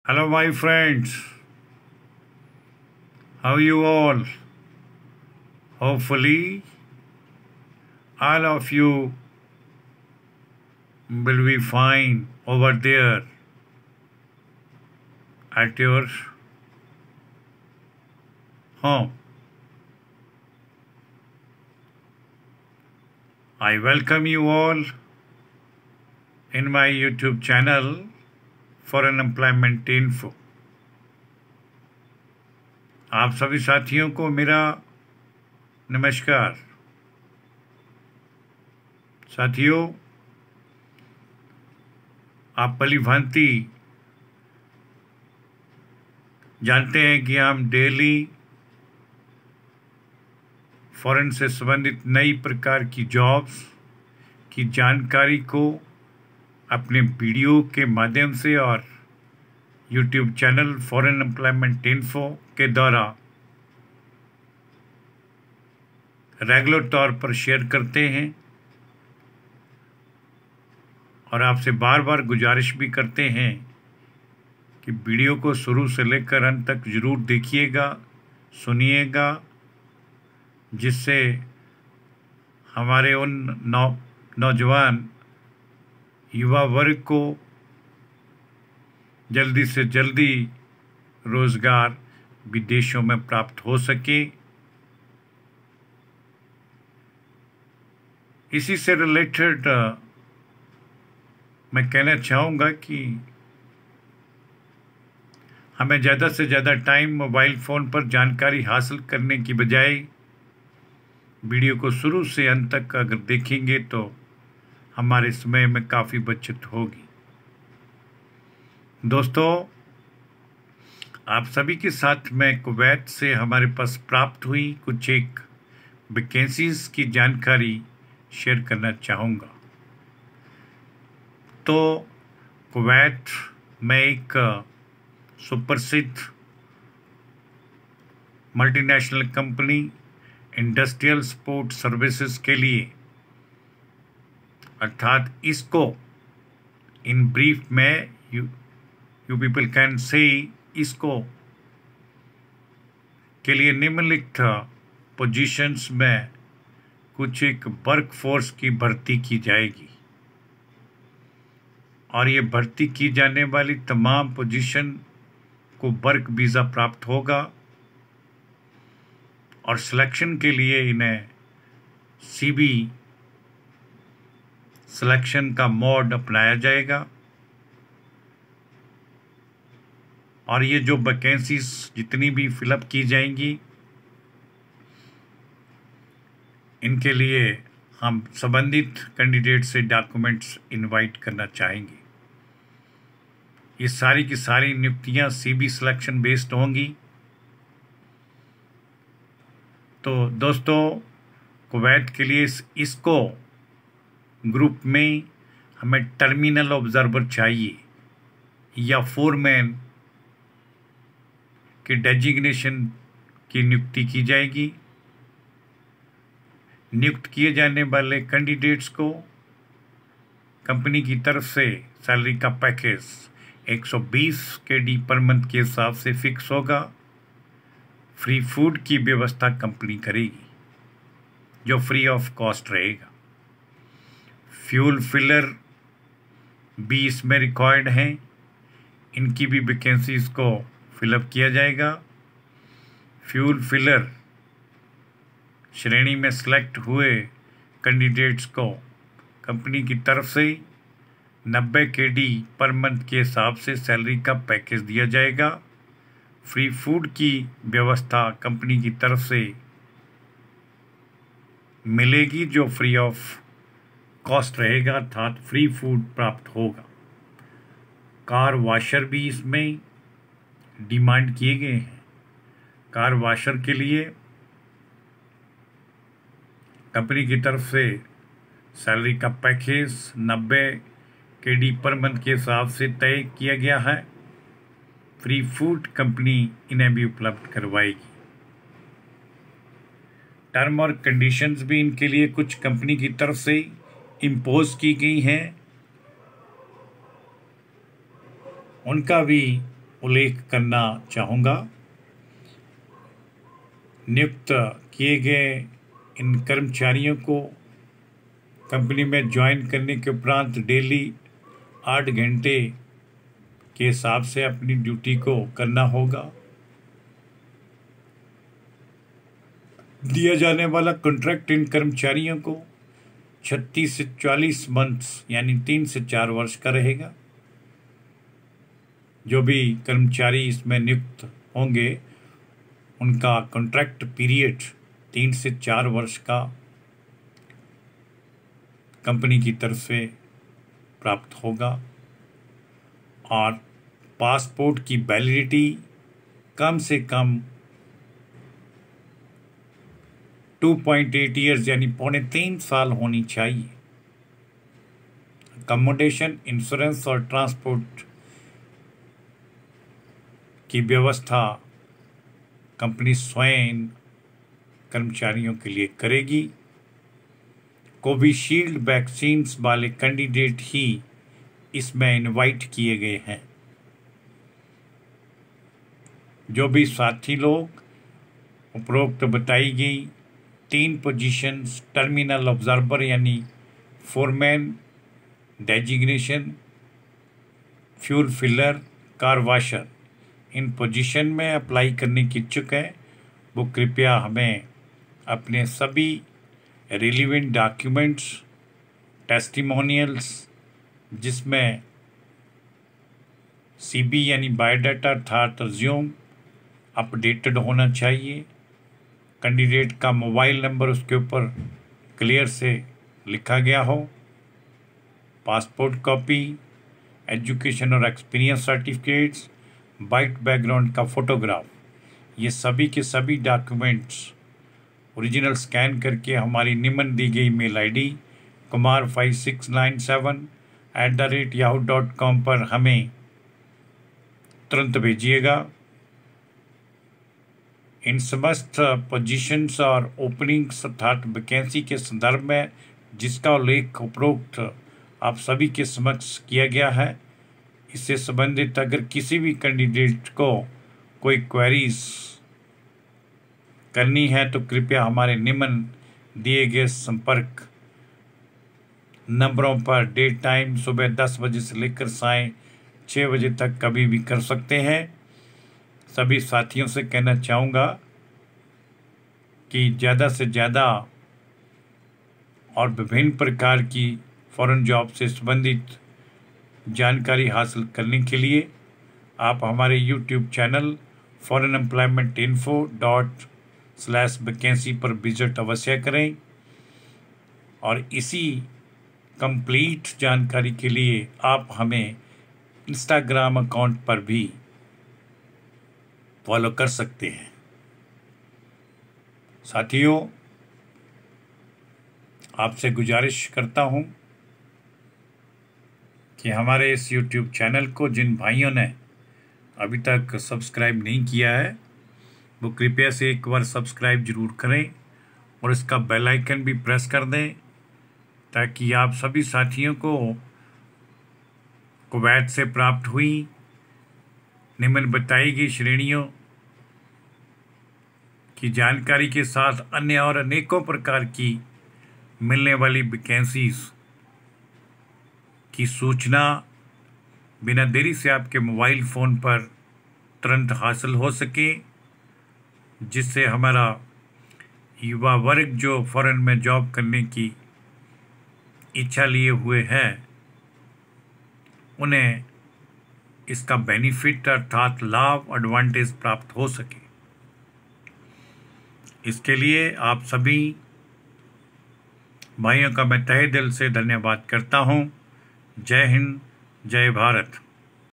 Hello, my friends. How you all? Hopefully, all of you will be fine over there at your home. I welcome you all in my YouTube channel for Unemployment Info. आप सभी साथियों को मेरा नमस्कार। साथियों, आप भली-भांति जानते हैं कि हम डेली फॉरेन से संबंधित नई प्रकार की जॉब्स की जानकारी को अपने वीडियो के माध्यम से और YouTube channel foreign employment info के द्वारा रेगुलर तौर पर शेयर करते हैं और आपसे बार बार गुजारिश भी करते हैं कि वीडियो को शुरू से लेकर अंत तक ज़रूर देखिएगा, सुनिएगा, जिससे हमारे उन नौजवान युवा वर्ग को जल्दी से जल्दी रोज़गार विदेशों में प्राप्त हो सके। इसी से रिलेटेड मैं कहना चाहूँगा कि हमें ज़्यादा से ज़्यादा टाइम मोबाइल फ़ोन पर जानकारी हासिल करने की बजाय वीडियो को शुरू से अंत तक अगर देखेंगे तो हमारे समय में काफ़ी बचत होगी। दोस्तों, आप सभी के साथ मैं कुवैत से हमारे पास प्राप्त हुई कुछ एक वैकेंसीज की जानकारी शेयर करना चाहूँगा। तो कुवैत में एक सुप्रसिद्ध multinational company industrial support services के लिए अर्थात इसको इन ब्रीफ में यू पीपल कैन से इसको के लिए निम्नलिखित पोजीशंस में कुछ एक वर्क फोर्स की भर्ती की जाएगी और ये भर्ती की जाने वाली तमाम पोजीशन को वर्क वीज़ा प्राप्त होगा और सिलेक्शन के लिए इन्हें सीबी सिलेक्शन का मोड अपनाया जाएगा और ये जो वैकेंसीज जितनी भी फिलअप की जाएंगी इनके लिए हम संबंधित कैंडिडेट से डॉक्यूमेंट्स इनवाइट करना चाहेंगे। ये सारी की सारी नियुक्तियां सीबी सिलेक्शन बेस्ड होंगी। तो दोस्तों, कुवैत के लिए इसको ग्रुप में हमें टर्मिनल ऑब्जर्वर चाहिए या फोरमैन के डेजिग्नेशन की नियुक्ति की जाएगी। नियुक्त किए जाने वाले कैंडिडेट्स को कंपनी की तरफ से सैलरी का पैकेज 120 KD पर मंथ के हिसाब से फिक्स होगा। फ्री फूड की व्यवस्था कंपनी करेगी जो फ्री ऑफ कॉस्ट रहेगा। फ्यूल फिलर भी इसमें रिक्वायर्ड हैं, इनकी भी वैकेंसीज को फिलअप किया जाएगा। फ्यूल फिलर श्रेणी में सिलेक्ट हुए कैंडिडेट्स को कंपनी की तरफ से 90 KD पर मंथ के हिसाब से सैलरी का पैकेज दिया जाएगा। फ्री फूड की व्यवस्था कंपनी की तरफ से मिलेगी जो फ्री ऑफ कॉस्ट रहेगा, अर्थात फ्री फूड प्राप्त होगा। कार वॉशर भी इसमें डिमांड किए गए हैं। कार वॉशर के लिए कंपनी की तरफ से सैलरी का पैकेज 90 KD पर मंथ के हिसाब से तय किया गया है। फ्री फूड कंपनी इन्हें भी उपलब्ध करवाएगी। टर्म और कंडीशंस भी इनके लिए कुछ कंपनी की तरफ से इम्पोज की गई हैं, उनका भी उल्लेख करना चाहूँगा। नियुक्त किए गए इन कर्मचारियों को कंपनी में ज्वाइन करने के उपरांत डेली 8 घंटे के हिसाब से अपनी ड्यूटी को करना होगा। दिया जाने वाला कॉन्ट्रैक्ट इन कर्मचारियों को 36 से 40 मंथ्स यानी 3 से 4 वर्ष का रहेगा। जो भी कर्मचारी इसमें नियुक्त होंगे उनका कॉन्ट्रैक्ट पीरियड 3 से 4 वर्ष का कंपनी की तरफ से प्राप्त होगा और पासपोर्ट की वैलिडिटी कम से कम 2.8 ईयर्स यानी 2.25 साल होनी चाहिए। अकोमोडेशन, इंश्योरेंस और ट्रांसपोर्ट की व्यवस्था कंपनी स्वयं कर्मचारियों के लिए करेगी। कोविशील्ड वैक्सीन्स वाले कैंडिडेट ही इसमें इनवाइट किए गए हैं। जो भी साथी लोग उपरोक्त बताई गई 3 पोजीशंस टर्मिनल ऑब्जर्वर यानी foreman designation, fuel filler, car washer इन पोजीशन में अप्लाई करने की इच्छुक है वो कृपया हमें अपने सभी रिलेवेंट डॉक्यूमेंट्स, टेस्टिमोनियल्स जिसमें सीबी यानी बायोडाटा अर्थात रिज्यूम अपडेटेड होना चाहिए, कैंडिडेट का मोबाइल नंबर उसके ऊपर क्लियर से लिखा गया हो, पासपोर्ट कॉपी, एजुकेशन और एक्सपीरियंस सर्टिफिकेट्स, वाइट बैकग्राउंड का फोटोग्राफ, ये सभी के सभी डॉक्यूमेंट्स ओरिजिनल स्कैन करके हमारी निम्न दी गई मेल आईडी kumar5697@yahoo.com पर हमें तुरंत भेजिएगा। इन समस्त पोजीशंस और ओपनिंग्स अर्थात वैकेंसी के संदर्भ में जिसका उल्लेख उपरोक्त आप सभी के समक्ष किया गया है, इससे संबंधित अगर किसी भी कैंडिडेट को कोई क्वेरीज करनी है तो कृपया हमारे निम्न दिए गए संपर्क नंबरों पर डे टाइम सुबह 10 बजे से लेकर साय 6 बजे तक कभी भी कर सकते हैं। सभी साथियों से कहना चाहूँगा कि ज़्यादा से ज़्यादा और विभिन्न प्रकार की फॉरेन जॉब से संबंधित जानकारी हासिल करने के लिए आप हमारे यूट्यूब चैनल foreignemploymentinfo./वैकेंसी पर विजिट अवश्य करें और इसी कंप्लीट जानकारी के लिए आप हमें इंस्टाग्राम अकाउंट पर भी फॉलो कर सकते हैं। साथियों, आपसे गुजारिश करता हूं कि हमारे इस YouTube चैनल को जिन भाइयों ने अभी तक सब्सक्राइब नहीं किया है वो कृपया से एक बार सब्सक्राइब जरूर करें और इसका बेल आइकन भी प्रेस कर दें ताकि आप सभी साथियों को कुवैत से प्राप्त हुई निम्न बताई गई श्रेणियों की जानकारी के साथ अन्य और अनेकों प्रकार की मिलने वाली वैकेंसीज की सूचना बिना देरी से आपके मोबाइल फ़ोन पर तुरंत हासिल हो सके, जिससे हमारा युवा वर्ग जो फॉरेन में जॉब करने की इच्छा लिए हुए हैं उन्हें इसका बेनिफिट अर्थात लाभ एडवांटेज प्राप्त हो सके। इसके लिए आप सभी भाइयों का मैं तहे दिल से धन्यवाद करता हूं। जय हिंद, जय भारत।